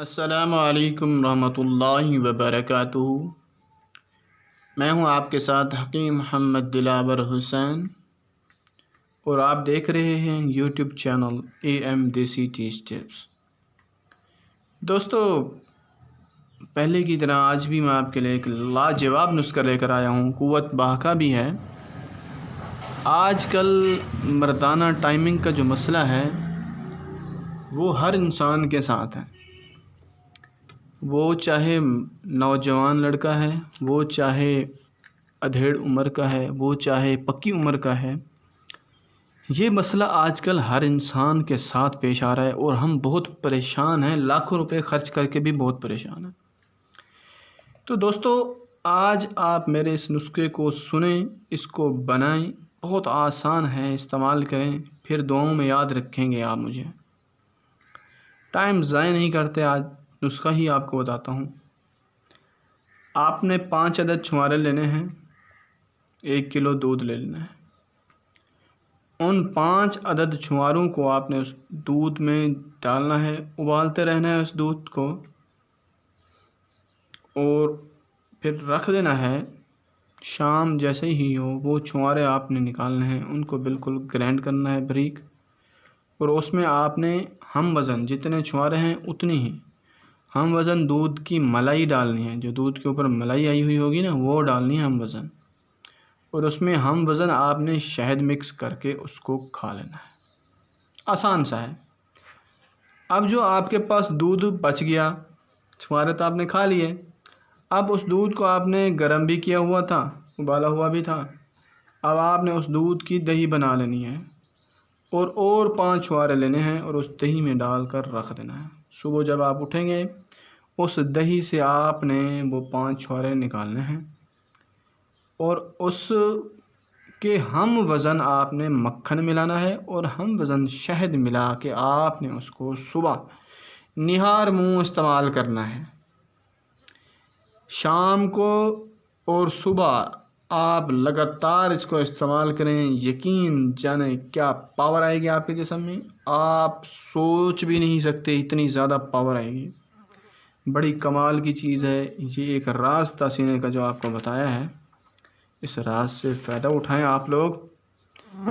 السلام علیکم ورحمۃ اللہ وبرکاتہ۔ میں ہوں آپ کے ساتھ حکیم محمد دلاور حسین، اور آپ دیکھ رہے ہیں یوٹیوب چینل AM دیسی ٹیز ٹپس۔ دوستو، پہلے کی طرح آج بھی میں آپ کے لیے ایک لاجواب نسخہ لے کر آیا ہوں۔ قوت بہا بھی ہے۔ آج کل مردانہ ٹائمنگ کا جو مسئلہ ہے وہ ہر انسان کے ساتھ ہے، وہ چاہے نوجوان لڑکا ہے، وہ چاہے ادھیڑ عمر کا ہے، وہ چاہے پکی عمر کا ہے۔ یہ مسئلہ آج کل ہر انسان کے ساتھ پیش آ رہا ہے اور ہم بہت پریشان ہیں، لاکھوں روپے خرچ کر کے بھی بہت پریشان ہیں۔ تو دوستو، آج آپ میرے اس نسخے کو سنیں، اس کو بنائیں، بہت آسان ہے، استعمال کریں، پھر دعاؤں میں یاد رکھیں گے آپ مجھے۔ ٹائم ضائع نہیں کرتے، آج نسخہ ہی آپ کو بتاتا ہوں۔ آپ نے 5 عدد چھوارے لینے ہیں، 1 کلو دودھ لے لینا ہے۔ ان 5 عدد چھواروں کو آپ نے اس دودھ میں ڈالنا ہے، ابالتے رہنا ہے اس دودھ کو، اور پھر رکھ دینا ہے۔ شام جیسے ہی ہو وہ چھوارے آپ نے نکالنے ہیں، ان کو بالکل گرائنڈ کرنا ہے باریک، اور اس میں آپ نے ہم وزن جتنے چھوارے ہیں اتنی ہی ہم وزن دودھ کی ملائی ڈالنی ہے۔ جو دودھ کے اوپر ملائی آئی ہوئی ہوگی نا، وہ ڈالنی ہے ہم وزن، اور اس میں ہم وزن آپ نے شہد مکس کر کے اس کو کھا لینا ہے۔ آسان سا ہے۔ اب جو آپ کے پاس دودھ بچ گیا، چھوارے تو آپ نے کھا لیے، اب اس دودھ کو آپ نے گرم بھی کیا ہوا تھا، ابالا ہوا بھی تھا، اب آپ نے اس دودھ کی دہی بنا لینی ہے، اور 5 چھوارے لینے ہیں اور اس دہی میں ڈال کر رکھ دینا ہے۔ صبح جب آپ اٹھیں گے، اس دہی سے آپ نے وہ 5 چھوارے نکالنے ہیں، اور اس کے ہم وزن آپ نے مکھن ملانا ہے، اور ہم وزن شہد ملا کے آپ نے اس کو صبح نہار منہ استعمال کرنا ہے۔ شام کو اور صبح آپ لگاتار اس کو استعمال کریں، یقین جانیں کیا پاور آئے گی آپ کے جسم میں، آپ سوچ بھی نہیں سکتے اتنی زیادہ پاور آئے گی۔ بڑی کمال کی چیز ہے یہ، ایک راز تھا سینے کا جو آپ کو بتایا ہے۔ اس راز سے فائدہ اٹھائیں آپ لوگ،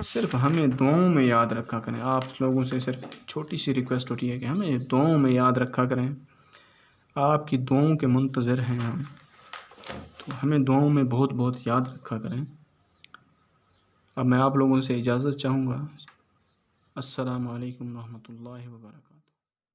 صرف ہمیں دعاؤں میں یاد رکھا کریں۔ آپ لوگوں سے صرف چھوٹی سی ریکویسٹ ہوتی ہے کہ ہمیں دعاؤں میں یاد رکھا کریں، آپ کی دعاؤں کے منتظر ہیں ہم، تو ہمیں دعاؤں میں بہت بہت یاد رکھا کریں۔ اب میں آپ لوگوں سے اجازت چاہوں گا۔ السلام علیکم ورحمۃ اللہ وبرکاتہ۔